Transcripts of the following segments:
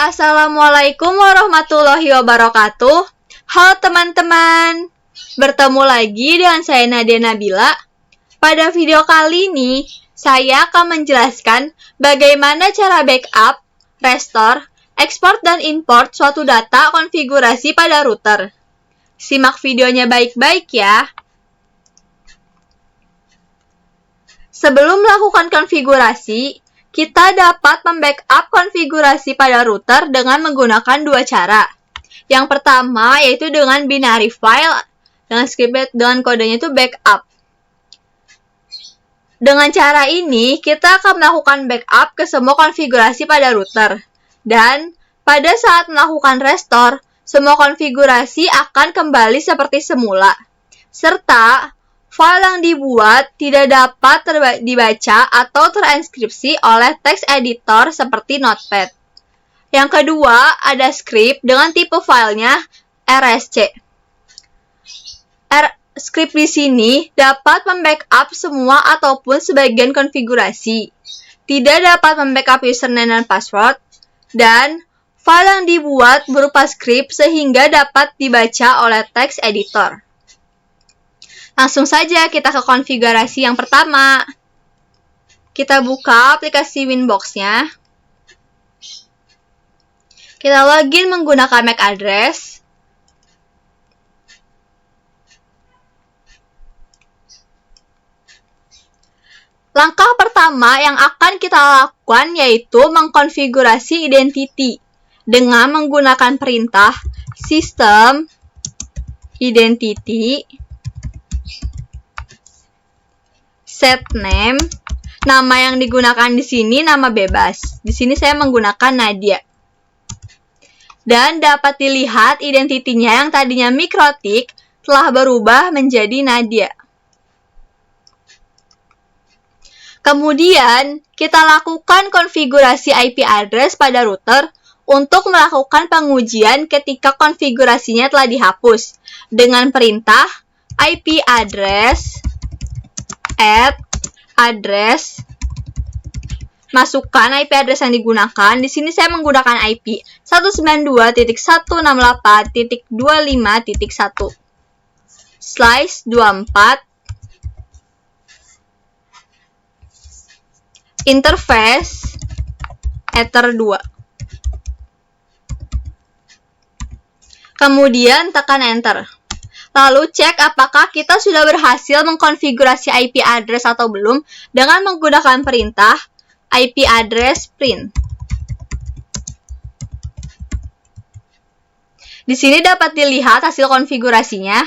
Assalamualaikum warahmatullahi wabarakatuh. Halo teman-teman, bertemu lagi dengan saya Nadia Nabila. Pada video kali ini, saya akan menjelaskan bagaimana cara backup, restore, ekspor dan import suatu data konfigurasi pada router. Simak videonya baik-baik ya. Sebelum melakukan konfigurasi, kita dapat membackup konfigurasi pada router dengan menggunakan dua cara. Yang pertama yaitu dengan binary file, dengan script dengan kodenya itu backup. Dengan cara ini, kita akan melakukan backup ke semua konfigurasi pada router. Dan pada saat melakukan restore, semua konfigurasi akan kembali seperti semula. Serta file yang dibuat tidak dapat dibaca atau terenskripsi oleh text editor seperti Notepad. Yang kedua, ada script dengan tipe filenya RSC. Script di sini dapat membackup semua ataupun sebagian konfigurasi. Tidak dapat membackup username dan password. Dan file yang dibuat berupa script sehingga dapat dibaca oleh text editor. Langsung saja kita ke konfigurasi yang pertama. Kita buka aplikasi Winbox-nya. Kita login menggunakan MAC address. Langkah pertama yang akan kita lakukan yaitu mengkonfigurasi identity dengan menggunakan perintah system identity set name. Nama yang digunakan di sini nama bebas. Di sini saya menggunakan Nadia. Dan dapat dilihat identitinya yang tadinya mikrotik telah berubah menjadi Nadia. Kemudian, kita lakukan konfigurasi IP address pada router untuk melakukan pengujian ketika konfigurasinya telah dihapus dengan perintah IP address address. Masukkan IP address yang digunakan. Di sini saya menggunakan IP 192.168.25.1 slice 24 interface ether 2. Kemudian tekan enter. Lalu cek apakah kita sudah berhasil mengkonfigurasi IP address atau belum dengan menggunakan perintah IP address print. Di sini dapat dilihat hasil konfigurasinya.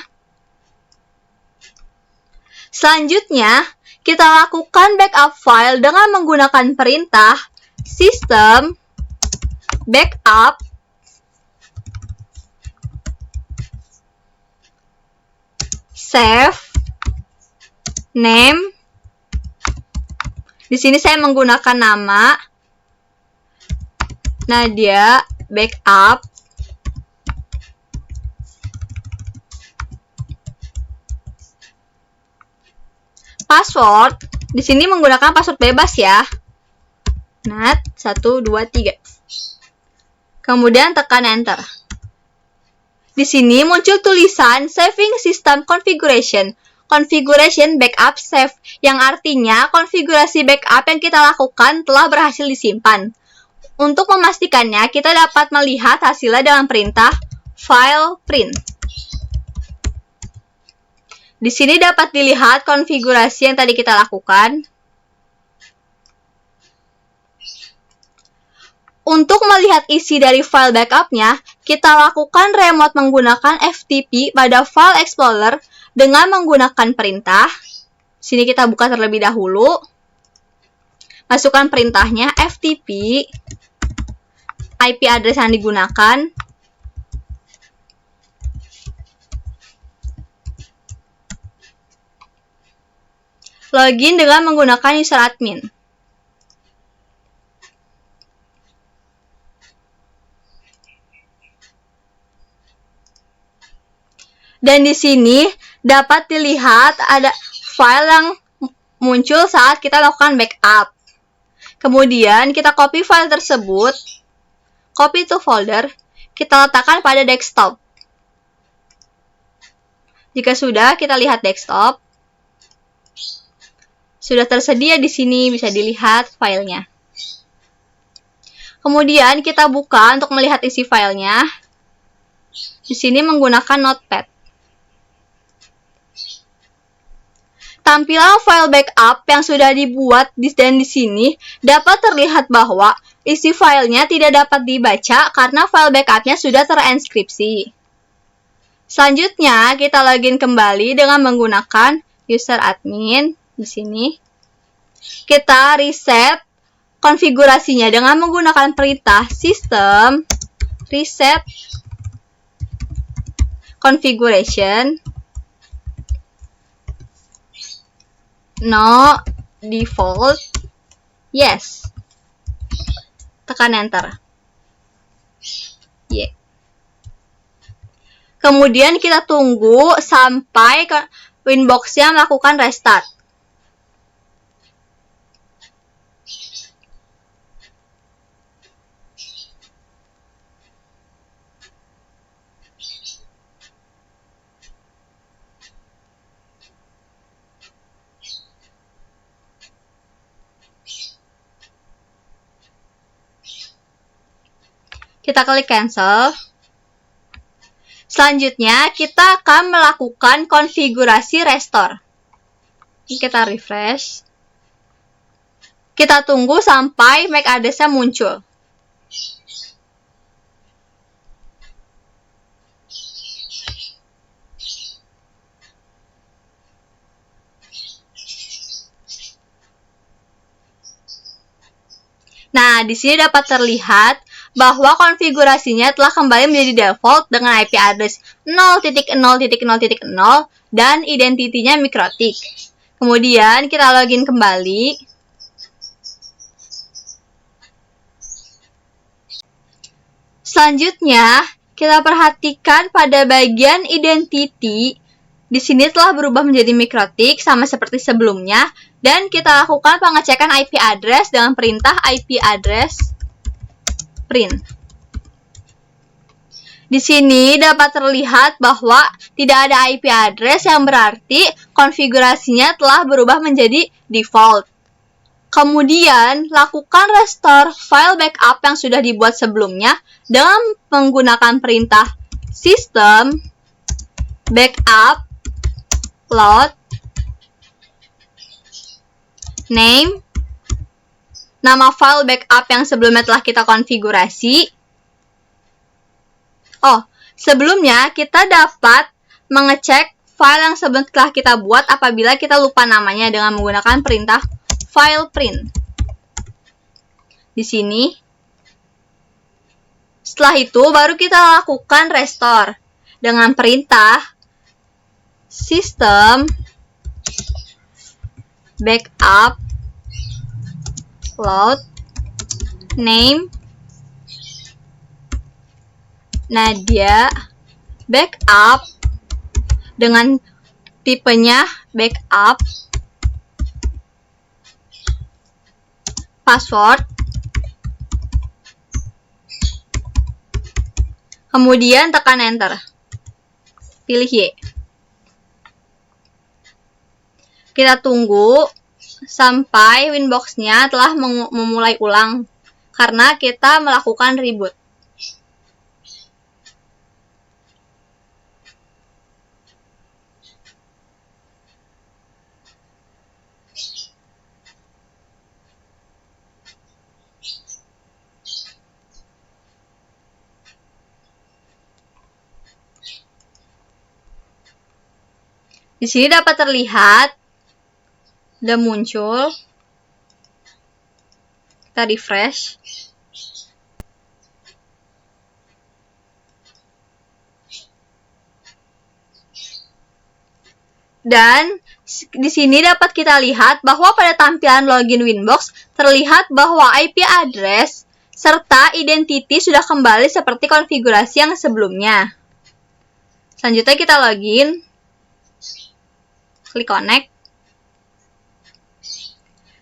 Selanjutnya, kita lakukan backup file dengan menggunakan perintah system backup save name. Di sini saya menggunakan nama Nadia backup. Password di sini menggunakan password bebas ya. Nat 123. Kemudian tekan enter. Di sini muncul tulisan Saving System Configuration Backup Save, yang artinya konfigurasi backup yang kita lakukan telah berhasil disimpan. Untuk memastikannya, kita dapat melihat hasilnya dengan perintah File Print. Di sini dapat dilihat konfigurasi yang tadi kita lakukan. Untuk melihat isi dari file backupnya, kita lakukan remote menggunakan FTP pada File Explorer dengan menggunakan perintah. Sini kita buka terlebih dahulu. Masukkan perintahnya FTP, IP address yang digunakan. Login dengan menggunakan user admin. Dan di sini dapat dilihat ada file yang muncul saat kita lakukan backup. Kemudian kita copy file tersebut, copy to folder, kita letakkan pada desktop. Jika sudah, kita lihat desktop. Sudah tersedia di sini, bisa dilihat filenya. Kemudian kita buka untuk melihat isi filenya. Di sini menggunakan Notepad. Tampilan file backup yang sudah dibuat dan di sini dapat terlihat bahwa isi filenya tidak dapat dibaca karena file backupnya sudah terenskripsi. Selanjutnya, kita login kembali dengan menggunakan user admin. Di sini, kita reset konfigurasinya dengan menggunakan perintah system reset configuration no default yes. Tekan enter. Yeah. Kemudian kita tunggu sampai Winbox-nya melakukan restart. Kita klik cancel. Selanjutnya, kita akan melakukan konfigurasi restore. Kita refresh. Kita tunggu sampai MAC address-nya muncul. Nah, di sini dapat terlihat bahwa konfigurasinya telah kembali menjadi default dengan IP address 0.0.0.0 dan identitinya mikrotik. Kemudian kita login kembali. Selanjutnya, kita perhatikan pada bagian identity. Di sini telah berubah menjadi mikrotik sama seperti sebelumnya dan kita lakukan pengecekan IP address dengan perintah IP address print. Di sini dapat terlihat bahwa tidak ada IP address yang berarti konfigurasinya telah berubah menjadi default. Kemudian, lakukan restore file backup yang sudah dibuat sebelumnya dengan menggunakan perintah system backup load name, nama file backup yang sebelumnya telah kita konfigurasi. Sebelumnya kita dapat mengecek file yang sebelumnya telah kita buat apabila kita lupa namanya dengan menggunakan perintah file print. Di sini. Setelah itu baru kita lakukan restore dengan perintah system backup load name Nadia backup dengan tipenya backup password, kemudian tekan enter, pilih Y. Kita tunggu sampai Winbox-nya telah memulai ulang karena kita melakukan reboot. Di sini dapat terlihat sudah muncul. Kita refresh. Dan di sini dapat kita lihat bahwa pada tampilan login Winbox terlihat bahwa IP address serta identity sudah kembali seperti konfigurasi yang sebelumnya. Selanjutnya kita login. Klik connect.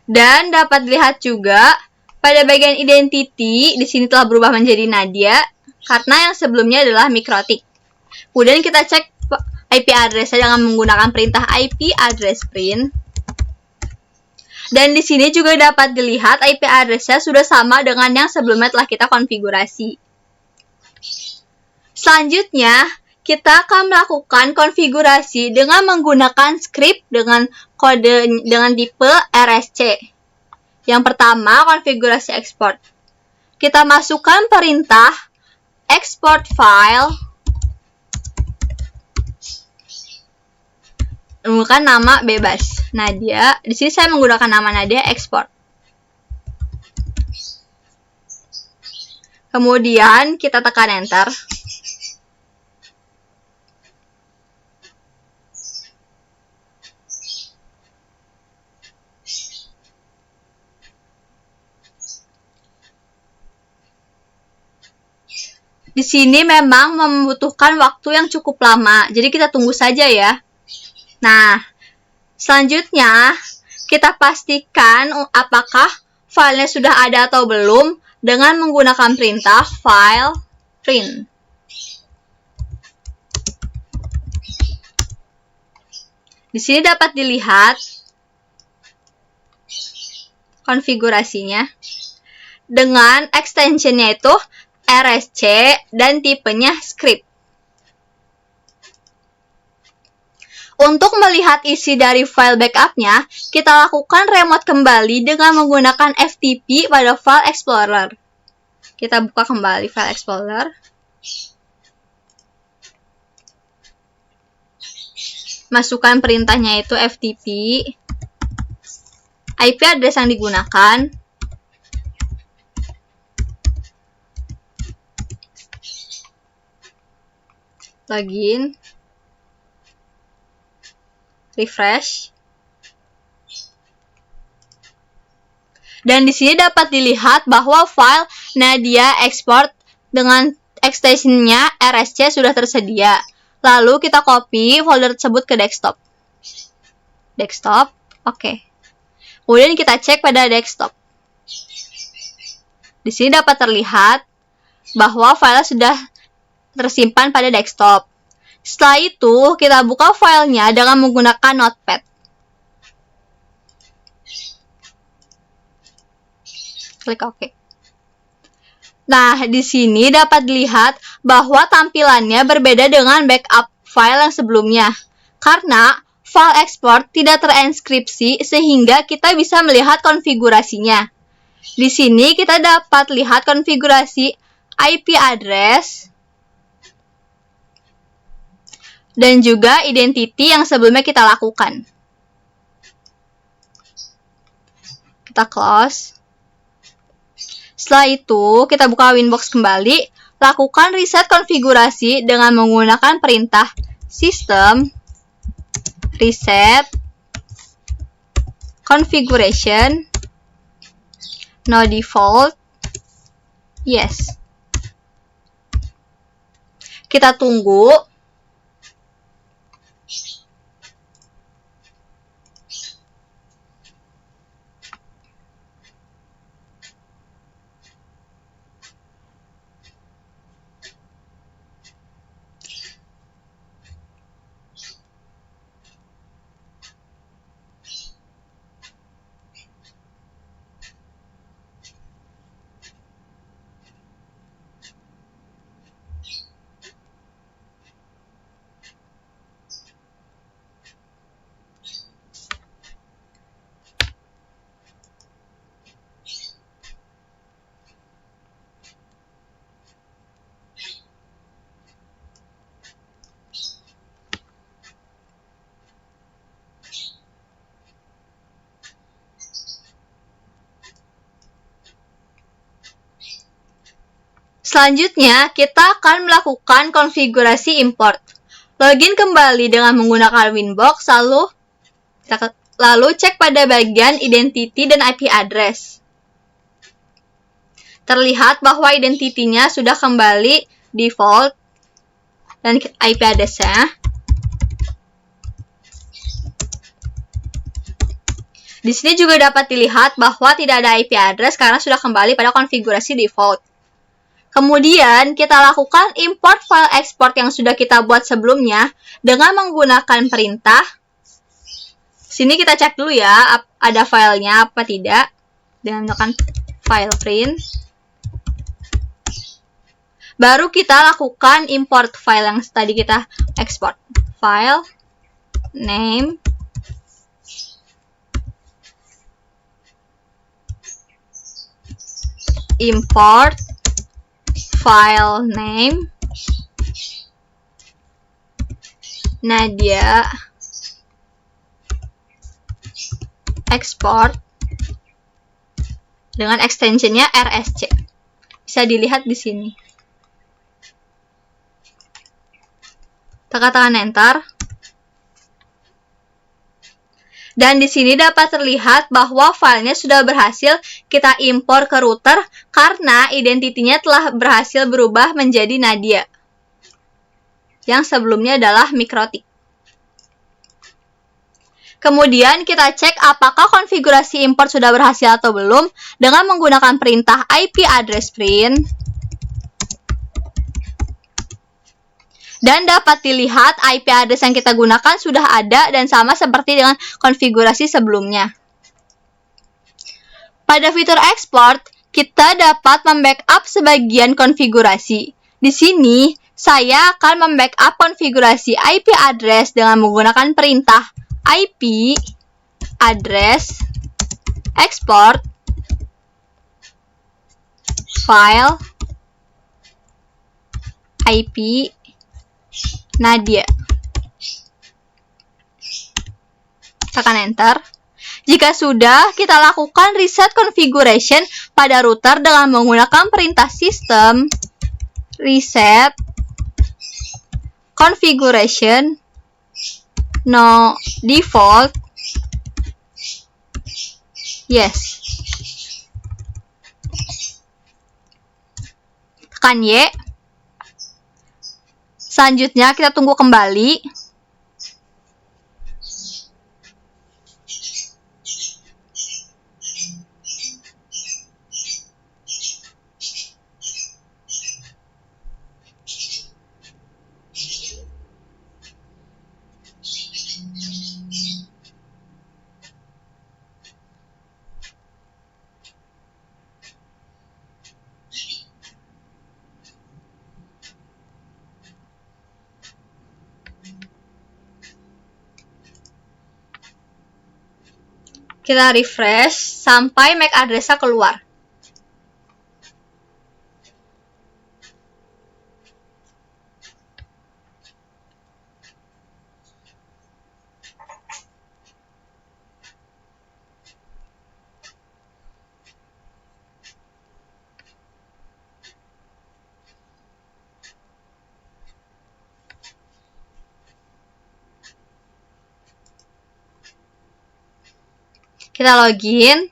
Dan dapat dilihat juga Pada bagian identity, di sini telah berubah menjadi Nadia, karena yang sebelumnya adalah Mikrotik. Kemudian kita cek IP address-nya dengan menggunakan perintah IP address print. Dan di sini juga dapat dilihat IP address-nya sudah sama dengan yang sebelumnya telah kita konfigurasi. Selanjutnya, kita akan melakukan konfigurasi dengan menggunakan script dengan tipe RSC. Yang pertama, konfigurasi export. Kita masukkan perintah export file, menggunakan nama bebas Nadia. Di sini saya menggunakan nama Nadia export. Kemudian kita tekan enter. Di sini memang membutuhkan waktu yang cukup lama, jadi kita tunggu saja ya. Nah, selanjutnya kita pastikan apakah filenya sudah ada atau belum dengan menggunakan perintah file print. Di sini dapat dilihat konfigurasinya dengan extensionnya itu RSC dan tipenya script. Untuk melihat isi dari file backup-nya, kita lakukan remote kembali dengan menggunakan FTP pada File Explorer. Kita buka kembali File Explorer. Masukkan perintahnya itu FTP. IP address yang digunakan. Login, refresh, dan di sini dapat dilihat bahwa file Nadia export dengan extensionnya RSC sudah tersedia. Lalu kita copy folder tersebut ke desktop. Oke. Kemudian kita cek pada desktop. Di sini dapat terlihat bahwa file sudah tersimpan pada desktop. Setelah itu, kita buka filenya dengan menggunakan Notepad. Klik OK. Nah, di sini dapat dilihat bahwa tampilannya berbeda dengan backup file yang sebelumnya. Karena file export tidak terenskripsi sehingga kita bisa melihat konfigurasinya. Di sini kita dapat lihat konfigurasi IP address dan juga identity yang sebelumnya kita lakukan. Kita close. Setelah itu, kita buka Winbox kembali, lakukan reset konfigurasi dengan menggunakan perintah system reset configuration no default yes. Kita tunggu. Selanjutnya, kita akan melakukan konfigurasi import. Login kembali dengan menggunakan Winbox, lalu cek pada bagian identity dan IP address. Terlihat bahwa identitinya sudah kembali default dan IP address-nya. Di sini juga dapat dilihat bahwa tidak ada IP address karena sudah kembali pada konfigurasi default. Kemudian, kita lakukan import file export yang sudah kita buat sebelumnya dengan menggunakan perintah. Sini kita cek dulu ya, ada filenya apa tidak. Dengan menggunakan file print. Baru kita lakukan import file yang tadi kita export. File, name, import file name Nadia export dengan extensionnya RSC. Bisa dilihat di sini. Tekan enter. Dan di sini dapat terlihat bahwa filenya sudah berhasil kita impor ke router karena identitinya telah berhasil berubah menjadi Nadia. Yang sebelumnya adalah Mikrotik. Kemudian kita cek apakah konfigurasi import sudah berhasil atau belum dengan menggunakan perintah IP address print. Dan dapat dilihat IP address yang kita gunakan sudah ada dan sama seperti dengan konfigurasi sebelumnya. Pada fitur export, kita dapat membackup sebagian konfigurasi. Di sini, saya akan membackup konfigurasi IP address dengan menggunakan perintah IP address export file IP Nadia. Tekan enter. Jika sudah, kita lakukan reset configuration pada router dengan menggunakan perintah system reset configuration no default yes. Tekan Y. Selanjutnya kita tunggu kembali. Kita refresh sampai MAC address-nya keluar. Kita login.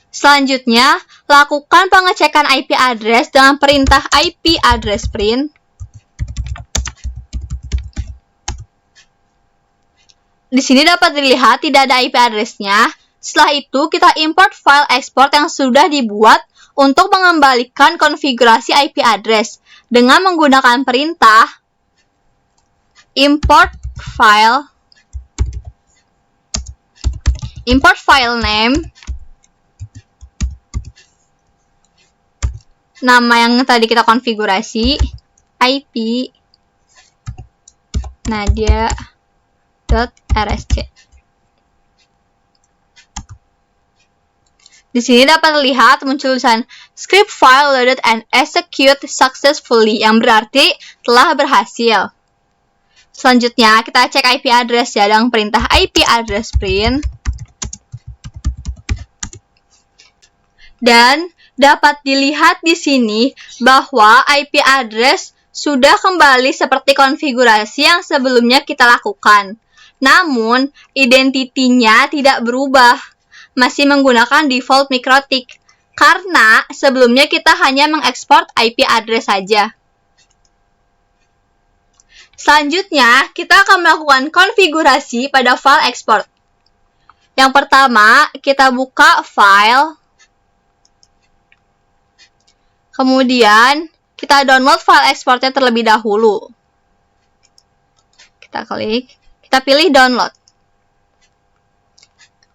Selanjutnya, lakukan pengecekan IP address dengan perintah IP address print. Di sini dapat dilihat tidak ada IP address-nya. Setelah itu, kita import file export yang sudah dibuat untuk mengembalikan konfigurasi IP address dengan menggunakan perintah import file name, nama yang tadi kita konfigurasi, IP Nadia.rsc. Di sini dapat terlihat muncul tulisan script file loaded and execute successfully, yang berarti telah berhasil. Selanjutnya, kita cek IP address ya dengan perintah IP address print. Dan dapat dilihat di sini bahwa IP address sudah kembali seperti konfigurasi yang sebelumnya kita lakukan. Namun, identitinya tidak berubah, masih menggunakan default Mikrotik, karena sebelumnya kita hanya mengekspor IP address saja. Selanjutnya, kita akan melakukan konfigurasi pada file export. Yang pertama, kita buka file. Kemudian, kita download file exportnya terlebih dahulu. Kita klik, kita pilih download.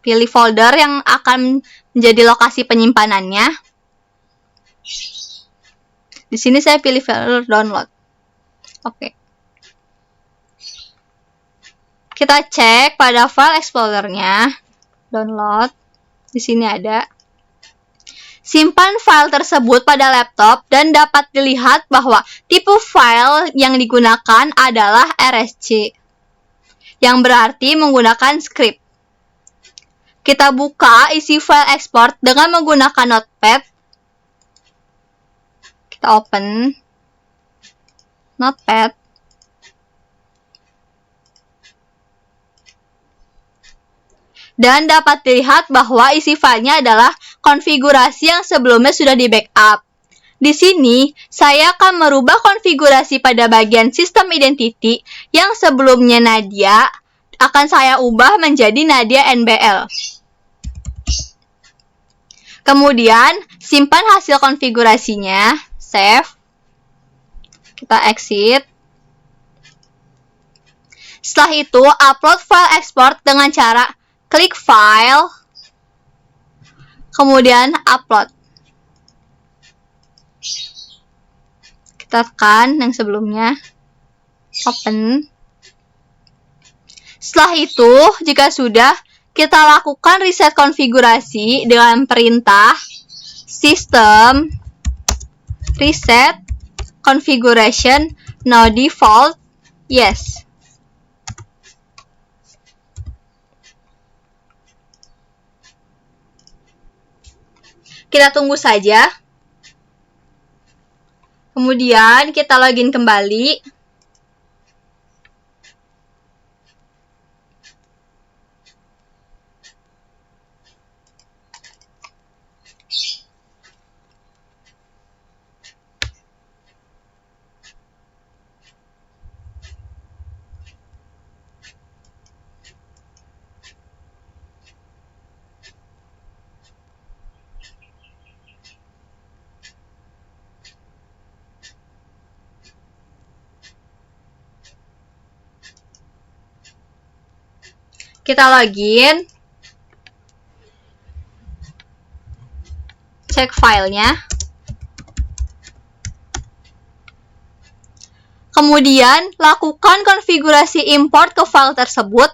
Pilih folder yang akan menjadi lokasi penyimpanannya. Di sini saya pilih folder download. Oke. Kita cek pada file explorernya. Download. Di sini ada. Simpan file tersebut pada laptop dan dapat dilihat bahwa tipe file yang digunakan adalah RSC, yang berarti menggunakan script. Kita buka isi file export dengan menggunakan Notepad. Kita open Notepad. Dan dapat dilihat bahwa isi filenya adalah konfigurasi yang sebelumnya sudah di backup. Di sini, saya akan merubah konfigurasi pada bagian sistem identity yang sebelumnya Nadia, akan saya ubah menjadi Nadia NBL. Kemudian, simpan hasil konfigurasinya, save. Kita exit. Setelah itu, upload file export dengan cara klik file, kemudian upload. Kita tekan yang sebelumnya, open. Setelah itu, jika sudah, kita lakukan reset konfigurasi dengan perintah system reset configuration no default yes. Kita tunggu saja. Kemudian kita login kembali. Kita login, cek filenya, kemudian lakukan konfigurasi import ke file tersebut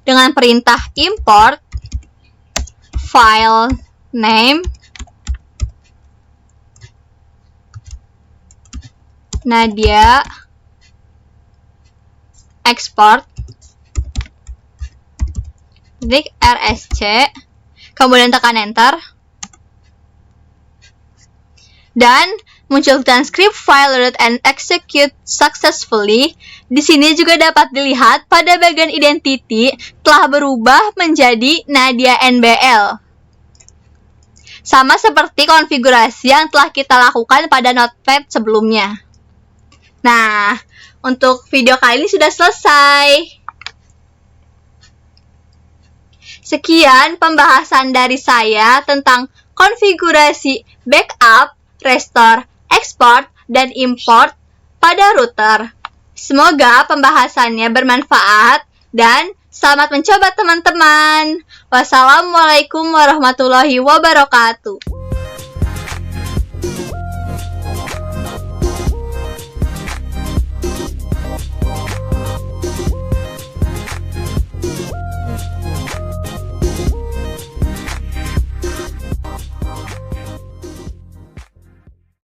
dengan perintah import file name Nadia export. Klik RSC, kemudian tekan enter, dan munculkan script file read and execute successfully. Di sini juga dapat dilihat pada bagian identity telah berubah menjadi Nadia NBL. Sama seperti konfigurasi yang telah kita lakukan pada Notepad sebelumnya. Nah, untuk video kali ini sudah selesai. Sekian pembahasan dari saya tentang konfigurasi backup, restore, export, dan import pada router. Semoga pembahasannya bermanfaat dan selamat mencoba teman-teman. Wassalamualaikum warahmatullahi wabarakatuh.